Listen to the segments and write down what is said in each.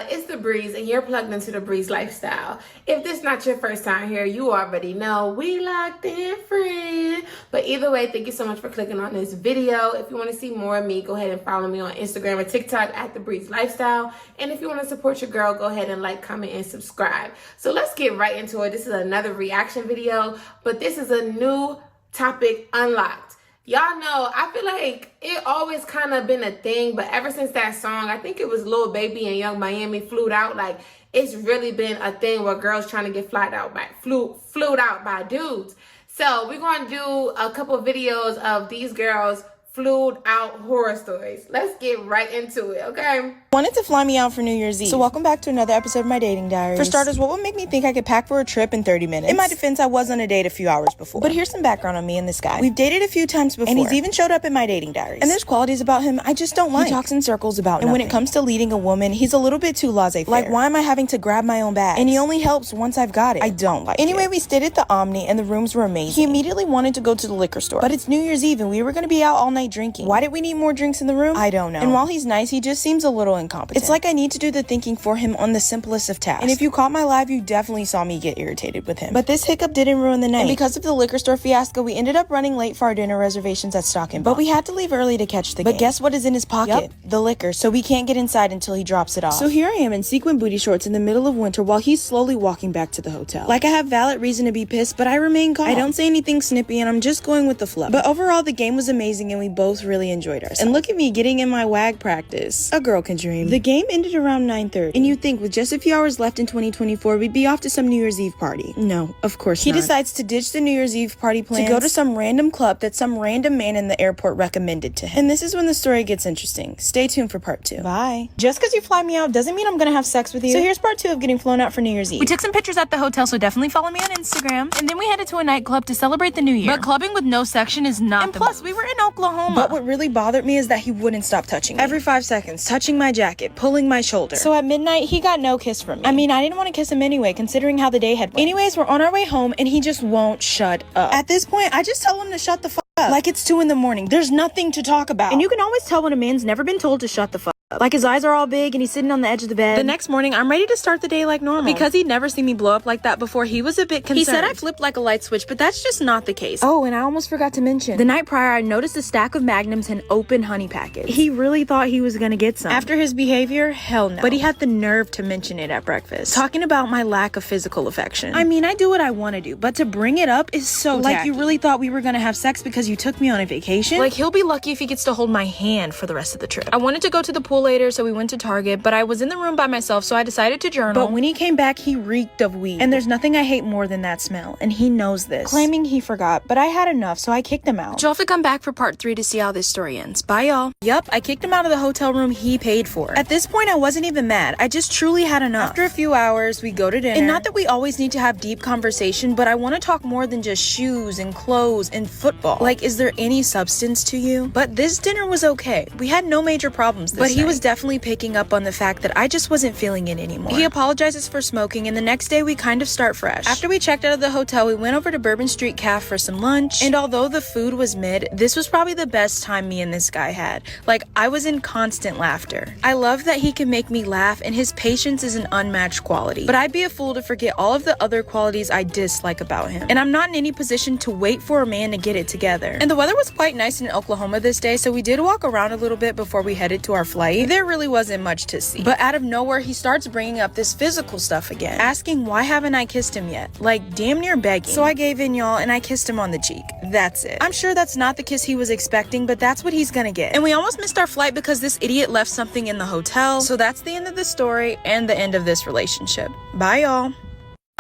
it's The Breeze, and you're plugged into The Breeze lifestyle. If this is not your first time here, you already know we locked in, friend. But either way, thank you so much for clicking on this video. If you want to see more of me, go ahead and follow me on Instagram and TikTok at The Breeze lifestyle. And if you want to support your girl, go ahead and like, comment, and subscribe. So let's get right into it. This is another reaction video, but this is a new topic unlocked. Y'all know, I feel like it always kind of been a thing, but ever since that song, I think it was Lil Baby and Young Miami, Flued Out, like it's really been a thing where girls trying to get flued out by dudes. So we're going to do a couple of videos of these girls flued out horror stories. Let's get right into it, okay? Wanted to fly me out for New Year's Eve. So welcome back to another episode of my dating diaries. For starters, what would make me think I could pack for a trip in 30 minutes? In my defense, I was on a date a few hours before. But here's some background on me and this guy. We've dated a few times before, and he's even showed up in my dating diaries. And there's qualities about him I just don't like. He talks in circles about nothing. And when it comes to leading a woman, he's a little bit too laissez-faire. Like, why am I having to grab my own bag? And he only helps once I've got it. I don't like it. Anyway, we stayed at the Omni, and the rooms were amazing. He immediately wanted to go to the liquor store. But it's New Year's Eve, and we were going to be out all night drinking. Why did we need more drinks in the room? I don't know. And while he's nice, he just seems a little incompetent. It's like I need to do the thinking for him on the simplest of tasks. And if you caught my live, you definitely saw me get irritated with him. But this hiccup didn't ruin the night. And because of the liquor store fiasco, we ended up running late for our dinner reservations at Stock and Bond. But we had to leave early to catch the game. But guess what is in his pocket? Yep, the liquor. So we can't get inside until he drops it off. So here I am in sequin booty shorts in the middle of winter while he's slowly walking back to the hotel. Like I have valid reason to be pissed, but I remain calm. I don't say anything snippy and I'm just going with the flow. But overall, the game was amazing and we both really enjoyed ourselves. And look at me getting in my WAG practice. A girl can dream. The game ended around 9:30. And you'd think with just a few hours left in 2024, we'd be off to some New Year's Eve party. No, of course not. He decides to ditch the New Year's Eve party plans to go to some random club that some random man in the airport recommended to him. And this is when the story gets interesting. Stay tuned for part 2. Bye. Just because you fly me out doesn't mean I'm gonna have sex with you. So here's part 2 of getting flown out for New Year's Eve. We took some pictures at the hotel, so definitely follow me on Instagram. And then we headed to a nightclub to celebrate the new year. But clubbing with no section is not the plus, we were in Oklahoma. But what really bothered me is that he wouldn't stop touching me. Every 5 seconds, touching my jacket, pulling my shoulder. So at midnight, he got no kiss from me. I mean, I didn't want to kiss him anyway, considering how the day had went. Anyways, we're on our way home, and he just won't shut up. At this point, I just tell him to shut the fuck up. Like it's 2 in the morning. There's nothing to talk about. And you can always tell when a man's never been told to shut the fuck up. Like his eyes are all big and he's sitting on the edge of the bed. The next morning, I'm ready to start the day like normal. Because he'd never seen me blow up like that before, he was a bit concerned. He said I flipped like a light switch, but that's just not the case. Oh, and I almost forgot to mention, the night prior, I noticed a stack of Magnums and open honey packets. He really thought he was gonna get some. After his behavior, hell no. But he had the nerve to mention it at breakfast, talking about my lack of physical affection. I mean, I do what I want to do, but to bring it up is so like tacky. You really thought we were gonna have sex because you took me on a vacation? Like, he'll be lucky if he gets to hold my hand for the rest of the trip. I wanted to go to the pool later, so we went to Target, but I was in the room by myself, so I decided to journal. But when he came back, he reeked of weed. And there's nothing I hate more than that smell, and he knows this. Claiming he forgot, but I had enough, so I kicked him out. But you'll have to come back for part 3 to see how this story ends. Bye, y'all. Yup, I kicked him out of the hotel room he paid for. At this point, I wasn't even mad. I just truly had enough. After a few hours, we go to dinner. And not that we always need to have deep conversation, but I want to talk more than just shoes and clothes and football. Like, is there any substance to you? But this dinner was okay. We had no major problems this night. But he was definitely picking up on the fact that I just wasn't feeling it anymore. He apologizes for smoking, and the next day we kind of start fresh. After we checked out of the hotel, we went over to Bourbon Street Cafe for some lunch, and although the food was mid, this was probably the best time me and this guy had. Like, I was in constant laughter. I love that he can make me laugh, and his patience is an unmatched quality. But I'd be a fool to forget all of the other qualities I dislike about him. And I'm not in any position to wait for a man to get it together. And the weather was quite nice in Oklahoma this day, so we did walk around a little bit before we headed to our flight. There really wasn't much to see. But out of nowhere, he starts bringing up this physical stuff again, asking why haven't I kissed him yet, like damn near begging. So I gave in, y'all, and I kissed him on the cheek. That's it. I'm sure that's not the kiss he was expecting, but that's what he's gonna get. And we almost missed our flight because this idiot left something in the hotel. So that's the end of the story and the end of this relationship. Bye, y'all.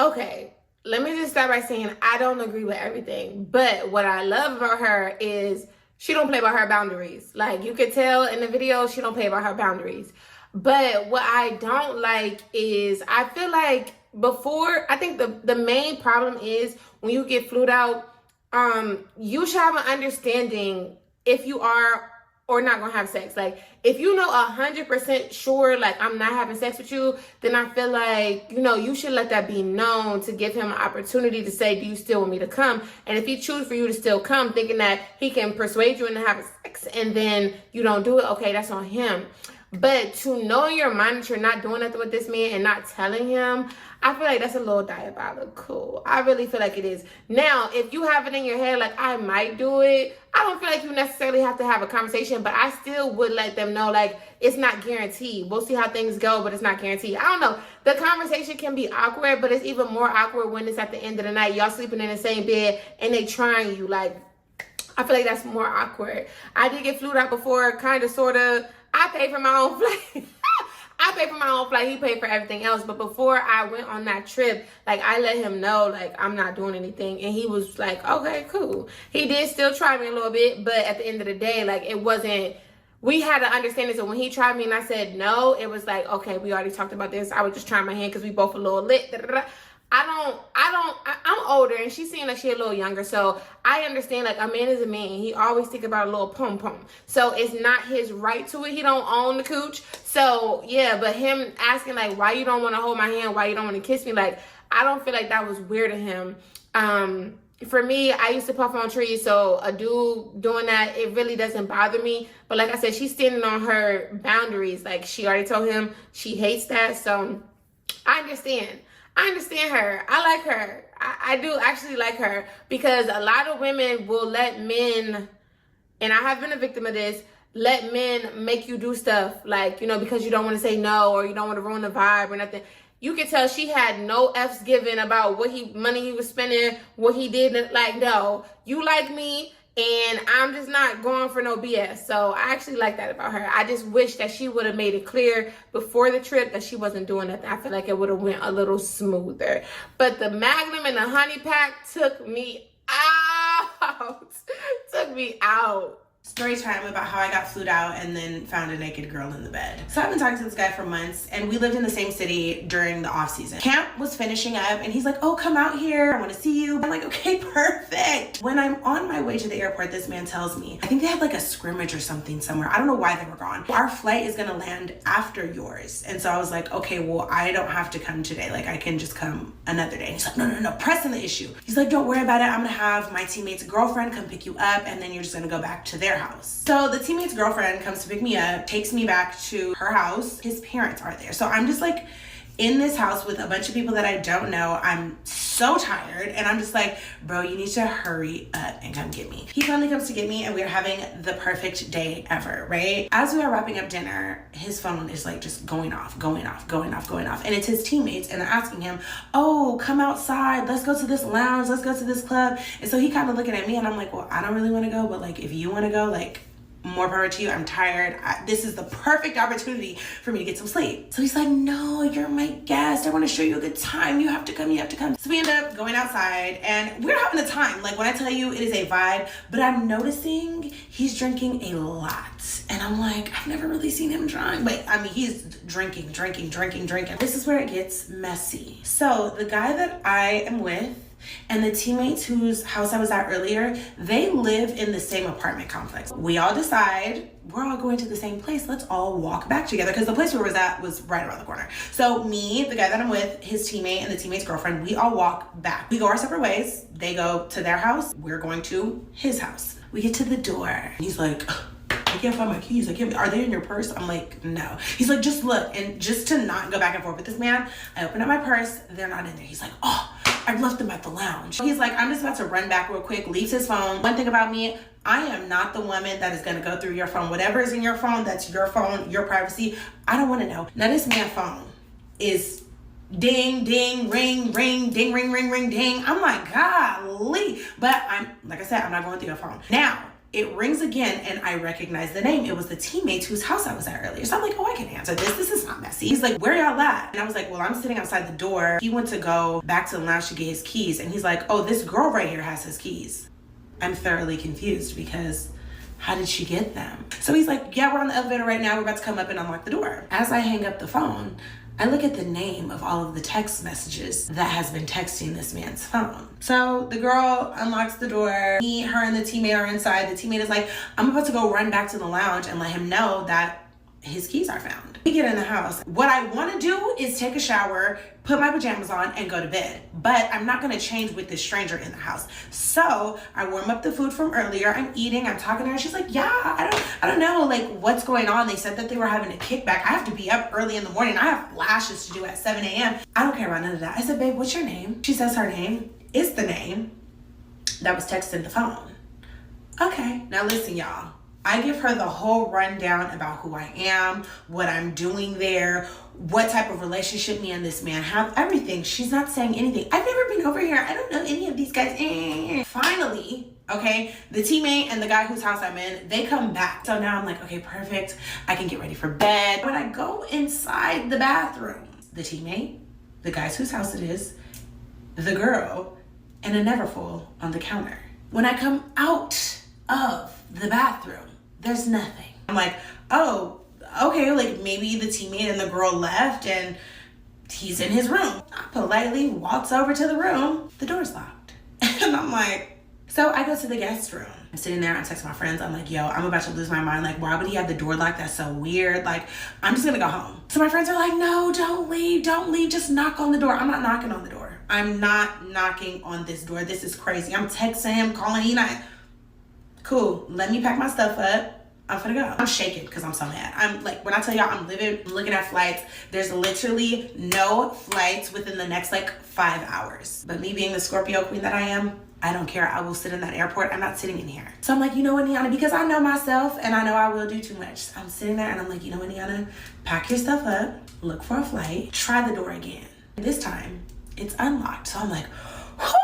Okay, let me just start by saying I don't agree with everything, but what I love about her is she don't play by her boundaries. Like, you could tell in the video, she don't play by her boundaries. But what I don't like is, I feel like before, I think the main problem is when you get flued out, you should have an understanding if you are or not gonna have sex. Like, if you know 100% sure, like, I'm not having sex with you, then I feel like, you know, you should let that be known to give him an opportunity to say, do you still want me to come? And if he chooses for you to still come, thinking that he can persuade you into having sex and then you don't do it, okay, that's on him. But to know in your mind that you're not doing nothing with this man and not telling him, I feel like that's a little diabolical. I really feel like it is. Now, if you have it in your head, like, I might do it, I don't feel like you necessarily have to have a conversation, but I still would let them know, like, it's not guaranteed. We'll see how things go, but it's not guaranteed. I don't know. The conversation can be awkward, but it's even more awkward when it's at the end of the night. Y'all sleeping in the same bed and they trying you. Like, I feel like that's more awkward. I did get flued out before, kind of, sort of. I paid for my own flight. I paid for my own flight. He paid for everything else. But before I went on that trip, like, I let him know, like, I'm not doing anything. And he was like, okay, cool. He did still try me a little bit. But at the end of the day, like, it wasn't, we had to understand it. So when he tried me and I said no, it was like, okay, we already talked about this. I was just trying my hand because we both a little lit. I'm older and she seemed like she a little younger. So I understand, like, a man is a man. He always think about a little pom-pom. So it's not his right to it. He don't own the cooch. So yeah, but him asking, like, why you don't want to hold my hand? Why you don't want to kiss me? Like, I don't feel like that was weird to him. For me, I used to puff on trees. So a dude doing that, it really doesn't bother me. But like I said, she's standing on her boundaries. Like, she already told him she hates that. So I understand her. I like her. I do actually like her, because a lot of women will let men, and I have been a victim of this, let men make you do stuff, like, you know, because you don't want to say no or you don't want to ruin the vibe or nothing. You can tell she had no F's given about what money he was spending, what he did. Like, no, you like me, and I'm just not going for no BS. So I actually like that about her. I just wish that she would have made it clear before the trip that she wasn't doing nothing. I feel like it would have went a little smoother. But the Magnum and the honey pack took me out. Took me out. Story time about how I got flued out and then found a naked girl in the bed. So I've been talking to this guy for months, and we lived in the same city during the off season. Camp was finishing up and he's like, oh, come out here, I want to see you. I'm like, okay, perfect. When I'm on my way to the airport, this man tells me, I think they had like a scrimmage or something somewhere. I don't know why they were gone. Our flight is gonna land after yours. And so I was like, okay, well, I don't have to come today. Like, I can just come another day. And he's like, no, pressing the issue. He's like, don't worry about it. I'm gonna have my teammate's girlfriend come pick you up, and then you're just gonna go back to their house. So the teammate's girlfriend comes to pick me up, takes me back to her house. His parents are there. So I'm just like in this house with a bunch of people that I don't know. I'm so tired, and I'm just like, bro, you need to hurry up and come get me. He finally comes to get me, and we're having the perfect day ever, right? As we are wrapping up dinner, his phone is like just going off. And it's his teammates, and they're asking him, oh, come outside. Let's go to this lounge. Let's go to this club. And so he kind of looking at me, and I'm like, well, I don't really want to go, but like, if you want to go, like, more power to you. I'm tired. This is the perfect opportunity for me to get some sleep. So he's like, no, you're my guest. I want to show you a good time. You have to come. So we end up going outside, and we're having a time. Like, when I tell you, it is a vibe, but I'm noticing he's drinking a lot. And I'm like, I've never really seen him drunk. But I mean, he's drinking. This is where it gets messy. So the guy that I am with and the teammates whose house I was at earlier, they live in the same apartment complex. We all decide we're all going to the same place. Let's all walk back together, because the place where we was at was right around the corner. So me, the guy that I'm with, his teammate, and the teammate's girlfriend, we all walk back. We go our separate ways. They go to their house. We're going to his house. We get to the door. He's like, I can't find my keys. Are they in your purse? I'm like, no. He's like, just look. And just to not go back and forth with this man, I open up my purse. They're not in there. He's like, oh, I left them at the lounge. He's like, I'm just about to run back real quick, leaves his phone. One thing about me, I am not the woman that is gonna go through your phone. Whatever is in your phone, that's your phone, your privacy. I don't wanna know. Now this man's phone is ding, ding, ring, ring, ding, ring, ring, ring, ding. I'm like, golly. But like I said, I'm not going through your phone. Now, it rings again, and I recognize the name. It was the teammates whose house I was at earlier. So I'm like, oh, I can answer this. This is not messy. He's like, where y'all at? And I was like, well, I'm sitting outside the door. He went to go back to the lounge to get his keys. And he's like, oh, this girl right here has his keys. I'm thoroughly confused, because how did she get them? So he's like, yeah, we're on the elevator right now. We're about to come up and unlock the door. As I hang up the phone, I look at the name of all of the text messages that has been texting this man's phone. So the girl unlocks the door. Her and the teammate are inside. The teammate is like, I'm about to go run back to the lounge and let him know that his keys are found. We get in the house. What I want to do is take a shower, put my pajamas on, and go to bed. But I'm not going to change with this stranger in the house. So I warm up the food from earlier. I'm eating. I'm talking to her. She's like, yeah, I don't know, like, what's going on. They said that they were having a kickback. I have to be up early in the morning. I have lashes to do at 7 a.m. I don't care about none of that. I said, babe, what's your name? She says her name is the name that was texted in the phone. Okay. Now listen, y'all. I give her the whole rundown about who I am, what I'm doing there, what type of relationship me and this man have, everything. She's not saying anything. I've never been over here. I don't know any of these guys. Finally, okay, the teammate and the guy whose house I'm in, they come back. So now I'm like, okay, perfect. I can get ready for bed. When I go inside the bathroom, the teammate, the guys whose house it is, the girl, and a Neverfull on the counter. When I come out of the bathroom, there's nothing. I'm like, oh, okay, like maybe the teammate and the girl left and he's in his room. I politely walks over to the room. The door's locked. And I'm like, so I go to the guest room. I'm sitting there, I'm texting my friends. I'm like, yo, I'm about to lose my mind. Like, why would he have the door locked? That's so weird. Like, I'm just gonna go home. So my friends are like, no, don't leave, just knock on the door. I'm not knocking on the door. I'm not knocking on this door. This is crazy. I'm texting him, calling, he not. Cool, let me pack my stuff up. I'm finna go. I'm shaking because I'm so mad. I'm like, when I tell y'all I'm looking at flights, there's literally no flights within the next like 5 hours. But me being the Scorpio queen that I am, I don't care. I will sit in that airport. I'm not sitting in here. So I'm like, you know what, Niana, because I know myself and I know I will do too much. So I'm sitting there and I'm like, you know what, Niana, pack your stuff up, look for a flight, try the door again. This time it's unlocked. So I'm like, whew.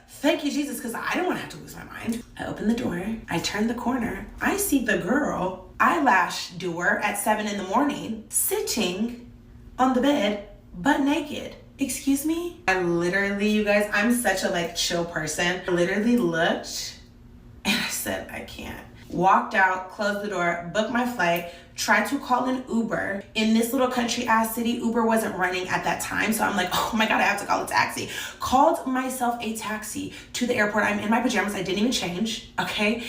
Thank you, Jesus, because I didn't want to have to lose my mind. I open the door. I turn the corner. I see the girl, eyelash doer at 7 in the morning, sitting on the bed, butt naked. Excuse me? I literally, you guys, I'm such a like chill person. I literally looked and I said, I can't. Walked out, closed the door, booked my flight, tried to call an Uber. In this little country ass city, Uber wasn't running at that time. So I'm like, oh my God, I have to call a taxi. Called myself a taxi to the airport. I'm in my pajamas. I didn't even change, okay?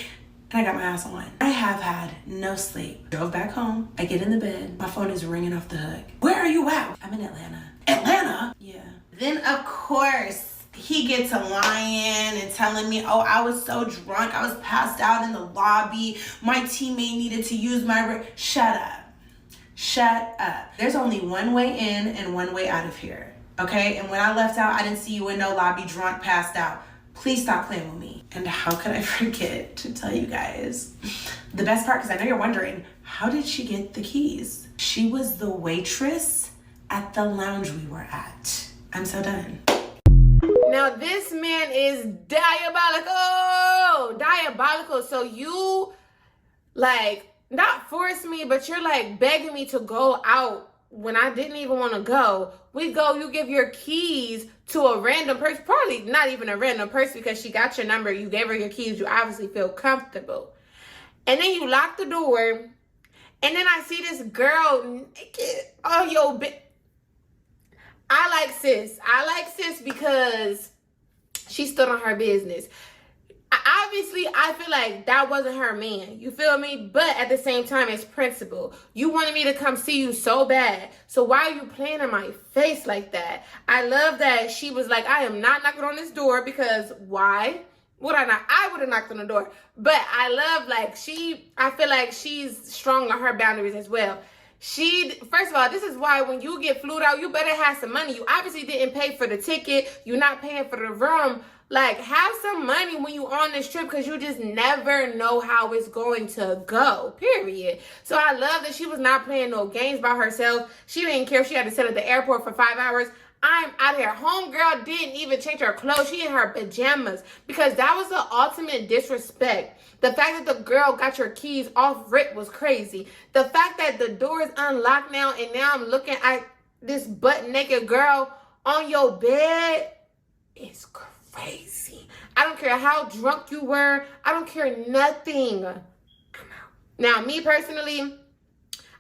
And I got my ass on. I have had no sleep. Drove back home. I get in the bed. My phone is ringing off the hook. Where are you at? I'm in Atlanta. Atlanta? Yeah. Then of course, he gets a lying and telling me, oh, I was so drunk. I was passed out in the lobby. My teammate needed to use my... Shut up. Shut up. There's only one way in and one way out of here, okay? And when I left out, I didn't see you in no lobby drunk, passed out. Please stop playing with me. And how could I forget to tell you guys the best part, because I know you're wondering, how did she get the keys? She was the waitress at the lounge we were at. I'm so done. Now this man is diabolical. So you like not force me, but you're like begging me to go out when I didn't even want to go. We go, you give your keys to a random person, probably not even a random person because she got your number. You gave her your keys. You obviously feel comfortable. And then you lock the door. And then I see this girl naked on your bed. I like sis because she stood on her business. Obviously, I feel like that wasn't her man. You feel me? But at the same time, it's principle. You wanted me to come see you so bad. So why are you playing in my face like that? I love that she was like, I am not knocking on this door because why? Would I not? I would have knocked on the door. But I love like I feel like she's strong on her boundaries as well. First of all, this is why when you get flued out, you better have some money. You obviously didn't pay for the ticket. You're not paying for the room. Like, have some money when you on this trip because you just never know how it's going to go, period. So I love that she was not playing no games by herself. She didn't care if she had to sit at the airport for 5 hours. I'm out here. Homegirl didn't even change her clothes. She in her pajamas because that was the ultimate disrespect. The fact that the girl got your keys off rip was crazy. The fact that the door is unlocked now and now I'm looking at this butt naked girl on your bed is crazy. I don't care how drunk you were. I don't care nothing. I'm out. Now, me personally,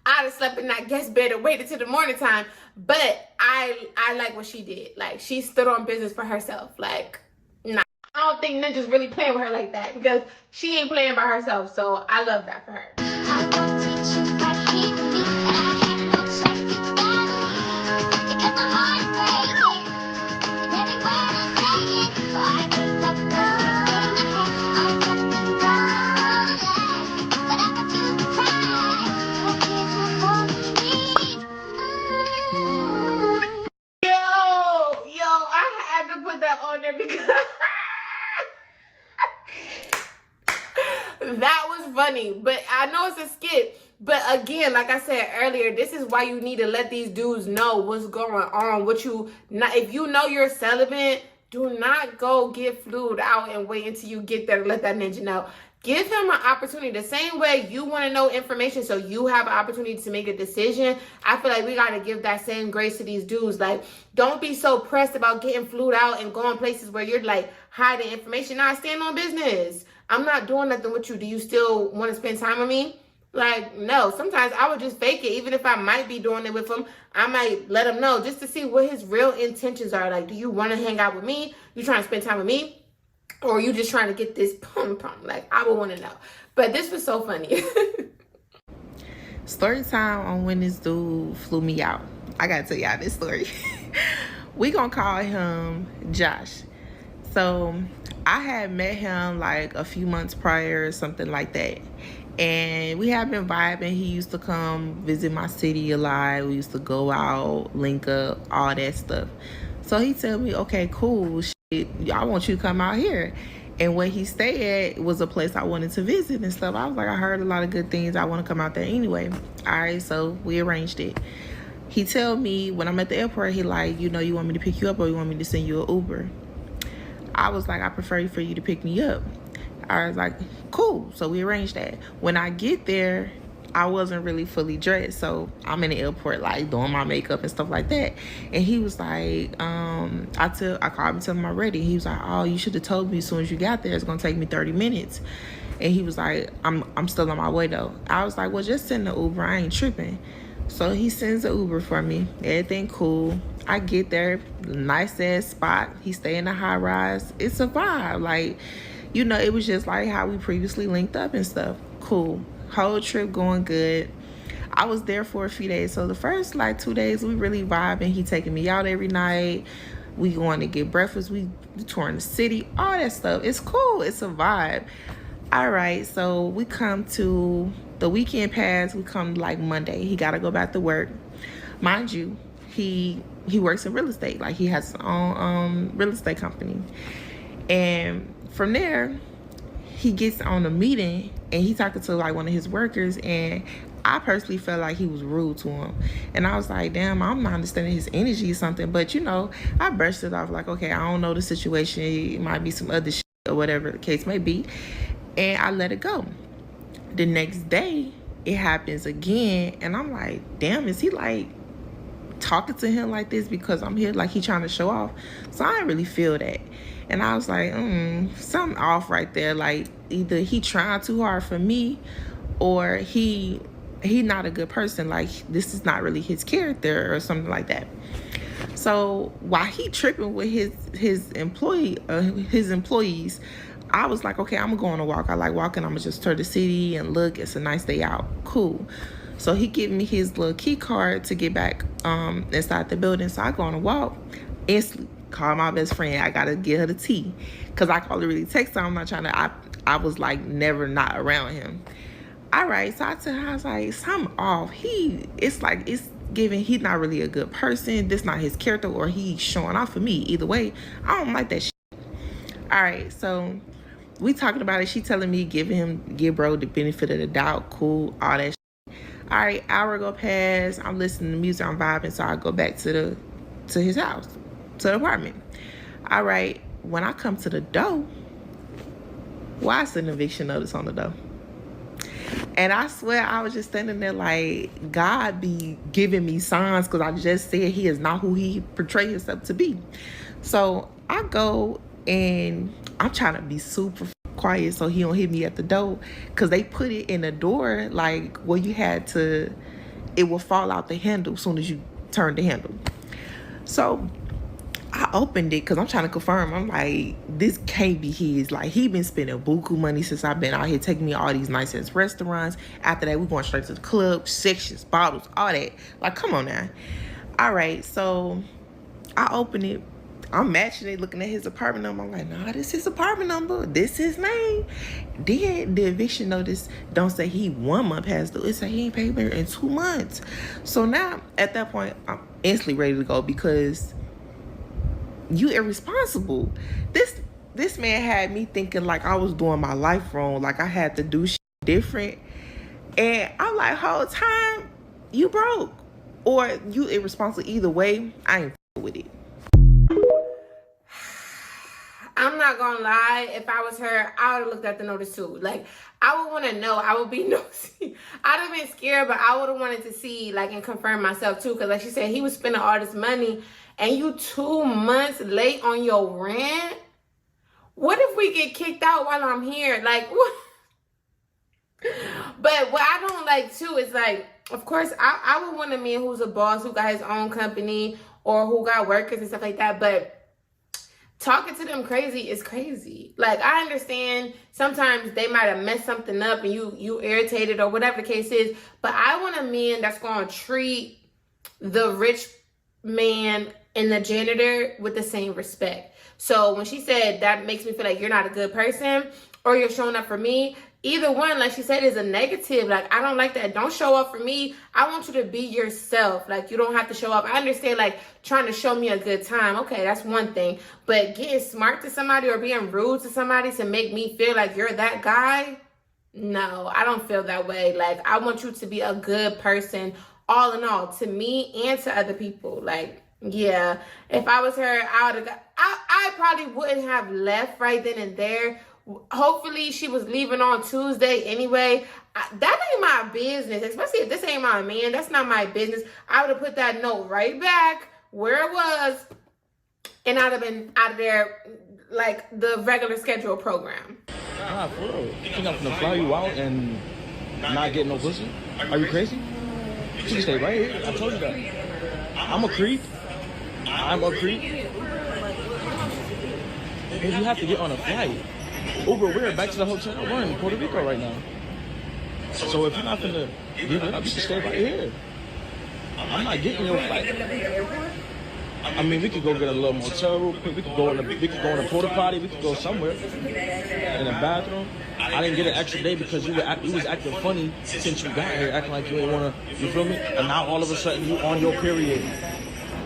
I'd have slept in that guest bed and waited till the morning time. But I like what she did. Like, she stood on business for herself. Like, nah. I don't think Ninja's really playing with her like that because she ain't playing by herself. So I love that for her. funny, but I know it's a skit. But again, like I said earlier, this is why you need to let these dudes know what's going on. If you know you're celibate, do not go get flued out and wait until you get there to let that ninja know. Give him an opportunity. The same way you want to know information so you have an opportunity to make a decision, I feel like we got to give that same grace to these dudes. Like, don't be so pressed about getting flued out and going places where you're like hiding information. Nah, stand on business. I'm not doing nothing with you. Do you still want to spend time with me? Like, no. Sometimes I would just fake it. Even if I might be doing it with him, I might let him know just to see what his real intentions are. Like, do you want to hang out with me? You trying to spend time with me? Or are you just trying to get this pum-pum? Like, I would want to know. But this was so funny. Story time on when this dude flew me out. I gotta tell y'all this story. We gonna call him Josh. So I had met him like a few months prior or something like that. And we have been vibing. He used to come visit my city a lot. We used to go out, link up, all that stuff. So he told me, okay, cool, shit, I want you to come out here. And where he stayed at was a place I wanted to visit and stuff. I was like, I heard a lot of good things. I want to come out there anyway. All right, so we arranged it. He tell me when I'm at the airport, he like, you want me to pick you up or you want me to send you an Uber? I was like, I prefer for you to pick me up. I was like, cool. So we arranged that. When I get there, I wasn't really fully dressed. So I'm in the airport, like, doing my makeup and stuff like that. And he was like, I called him, tell him I'm ready. He was like, oh, you should have told me as soon as you got there. It's going to take me 30 minutes. And he was like, I'm still on my way, though. I was like, well, just send the Uber. I ain't tripping. So he sends the Uber for me. Everything cool. I get there, nice ass spot. He stay in the high rise. It's a vibe. Like, it was just like how we previously linked up and stuff. Cool. Whole trip going good. I was there for a few days. So the first like 2 days, we really vibing. He taking me out every night. We going to get breakfast. We touring the city. All that stuff. It's cool. It's a vibe. All right. So we come to the weekend pass. We come like Monday. He got to go back to work. Mind you, he works in real estate. Like, he has his own real estate company. And from there, he gets on a meeting and he talking to like one of his workers, and I personally felt like he was rude to him. And I was like, damn, I'm not understanding his energy or something. But I brushed it off like, okay, I don't know the situation. It might be some other shit or whatever the case may be. And I let it go. The next day, it happens again. And I'm like, damn, is he like talking to him like this because I'm here? Like, he trying to show off? So I didn't really feel that. And I was like, something off right there. Like, either he trying too hard for me, or he not a good person. Like, this is not really his character or something like that. So while he tripping with his employees, I was like, okay, I'm gonna go on a walk. I like walking. I'm gonna just tour the city and look. It's a nice day out. Cool. So he gave me his little key card to get back inside the building. So I go on a walk. Instantly call my best friend. I gotta get her the tea, because I can't really text her. I'm not trying to. I was like never not around him. All right, so I tell her, I was like, something off. It's giving he's not really a good person. This not his character, or he's showing off for me. Either way, I don't like that shit. All right, so we talking about it. She telling me give bro the benefit of the doubt. Cool, all that shit. All right, hour go past. I'm listening to music. I'm vibing. So I go back to his house, to the apartment. All right, when I come to the door, why is an eviction notice on the door? And I swear I was just standing there like, God be giving me signs, because I just said he is not who he portrayed himself to be. So I go and I'm trying to be super quiet so he don't hit me at the door, because they put it in the door like where you had to, it will fall out the handle as soon as you turn the handle. So I opened it because I'm trying to confirm. I'm like, this can't be his. Like, he been spending buku money since I've been out here, taking me all these nice ass restaurants. After that, we going straight to the club, sections, bottles, all that. Like, come on now. All right, so I open it. I'm matching it, looking at his apartment number. I'm like, nah, this is his apartment number. This his name. Then the eviction notice don't say he 1 month past due. It say he ain't paid me in 2 months. So now, at that point, I'm instantly ready to go, because you irresponsible. This man had me thinking like I was doing my life wrong, like I had to do shit different. And I'm like, whole time, you broke. Or you irresponsible. Either way, I ain't with it. I'm not gonna lie, if I was her, I would have looked at the notice too. Like, I would want to know. I would be nosy. I'd have been scared, but I would have wanted to see, like, and confirm myself too. Because like she said, he was spending all this money and you 2 months late on your rent. What if we get kicked out while I'm here? Like, what? But what I don't like too is, like, of course, I would want a man who's a boss, who got his own company, or who got workers and stuff like that. But talking to them crazy is crazy. Like, I understand sometimes they might have messed something up and you irritated or whatever the case is. But I want a man that's going to treat the rich man and the janitor with the same respect. So when she said that makes me feel like you're not a good person or you're showing up for me, either one, like she said, is a negative. Like, I don't like that. Don't show up for me. I want you to be yourself. Like, you don't have to show up. I understand, like, trying to show me a good time. Okay, that's one thing. But getting smart to somebody or being rude to somebody to make me feel like you're that guy, no, I don't feel that way. Like, I want you to be a good person, all in all, to me and to other people. Like, yeah, if I was her, I probably wouldn't have left right then and there. Hopefully she was leaving on Tuesday anyway. That ain't my business, especially if this ain't my man. That's not my business. I would have put that note right back where it was, and I'd have been out of there like the regular schedule program. Nah, for real. You think I'm gonna fly you out and not get no pussy? Are you crazy? You can stay right here. I told you that. I'm a creep. I'm a creep. If you have to get on a flight, Uber, we're back to the hotel. We're in Puerto Rico right now. So if you're not gonna give it up, you should stay right here. I'm not getting your flight. I mean, we could go get a little motel real quick. We could go in a porta potty. We could go somewhere in a bathroom. I didn't get an extra day because you was acting funny since you got here, acting like you didn't wanna. You feel me? And now all of a sudden you on your period.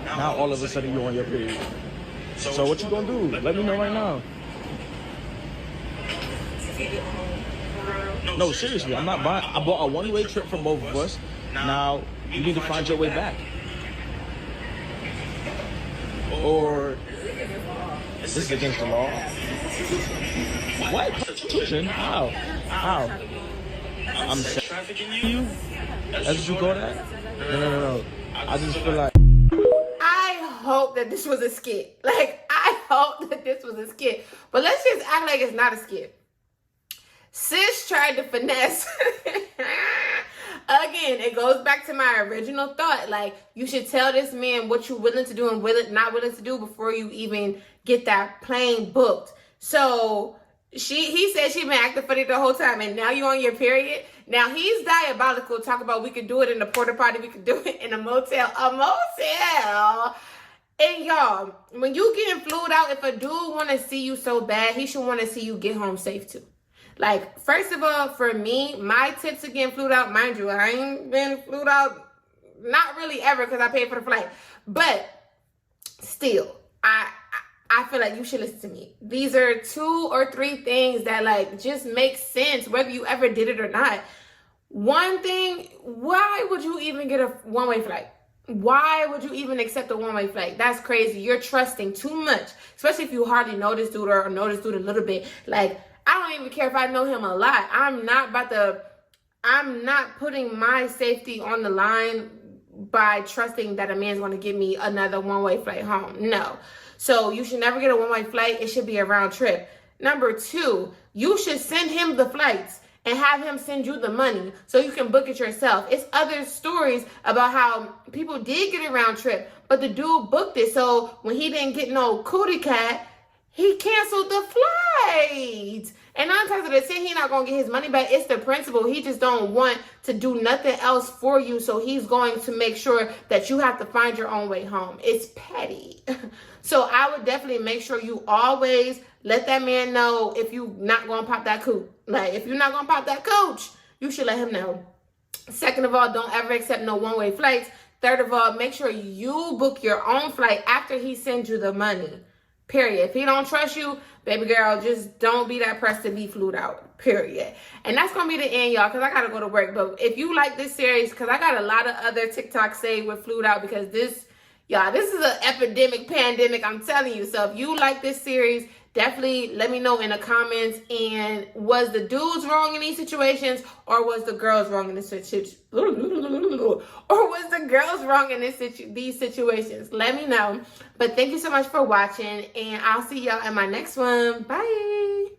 Now all of a sudden you on your period. So what you gonna do? Let me know right now. No, seriously, I'm not buying. I bought a one-way trip for both of us. Now you need to find your way back. Or this is against the law. What? Prostitution? How? I'm trafficking you? That's what you call that? No. I just feel like. I hope that this was a skit. Like, I hope that this was a skit. But let's just act like it's not a skit. Sis tried to finesse. Again, it goes back to my original thought. Like, you should tell this man what you're willing to do and not willing to do before you even get that plane booked. So he said she been acting funny the whole time, and now you're on your period. Now he's diabolical. Talk about we could do it in the porta potty, we could do it in a motel. A motel. And y'all, when you getting flued out, if a dude want to see you so bad, he should want to see you get home safe too. Like, first of all, for me, my tips are getting flued out. Mind you, I ain't been flued out, not really ever, because I paid for the flight. But still, I feel like you should listen to me. These are 2 or 3 things that, like, just make sense, whether you ever did it or not. One thing, why would you even get a one-way flight? Why would you even accept a one-way flight? That's crazy. You're trusting too much, especially if you hardly know this dude or know this dude a little bit. Like, I don't even care if I know him a lot. I'm not putting my safety on the line by trusting that a man's going to give me another one-way flight home. No. So you should never get a one-way flight. It should be a round trip. Number 2, you should send him the flights and have him send you the money so you can book it yourself. It's other stories about how people did get a round trip, but the dude booked it. So when he didn't get no cootie cat, he canceled the flight. And 9 times out of 10, he's not going to get his money back. It's the principle. He just don't want to do nothing else for you. So he's going to make sure that you have to find your own way home. It's petty. So I would definitely make sure you always let that man know if you're not going to pop that coot. Like, if you're not going to pop that coach, you should let him know. Second of all, don't ever accept no one-way flights. Third of all, make sure you book your own flight after he sends you the money. Period. If he don't trust you, baby girl, just don't be that pressed to be flued out. Period. And that's going to be the end, y'all, because I got to go to work. But if you like this series, because I got a lot of other TikToks saved with flued out, because this, y'all, this is an epidemic, pandemic, I'm telling you. So if you like this series, definitely let me know in the comments. And was the dudes wrong in these situations, or was the girls wrong in this situation? Or was the girls wrong in these situations? Let me know. But thank you so much for watching, and I'll see y'all in my next one. Bye.